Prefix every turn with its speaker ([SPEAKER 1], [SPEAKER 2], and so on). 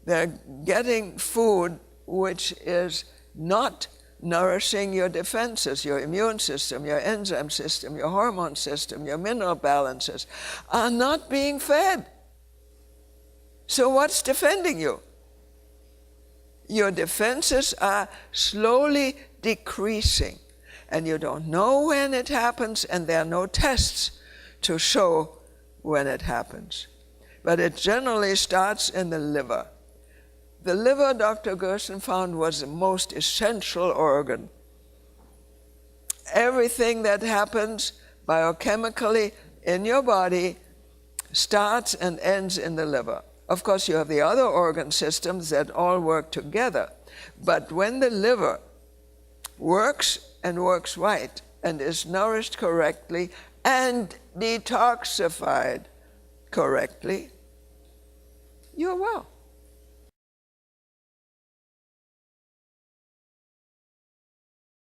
[SPEAKER 1] They're getting food which is not nourishing your defenses, your immune system, your enzyme system, your hormone system, your mineral balances are not being fed. So what's defending you? Your defenses are slowly decreasing, and you don't know when it happens, and there are no tests to show when it happens. But it generally starts in the liver. The liver, Dr. Gerson found, was the most essential organ. Everything that happens biochemically in your body starts and ends in the liver. Of course, you have the other organ systems that all work together. But when the liver works and works right and is nourished correctly and detoxified correctly, you're well.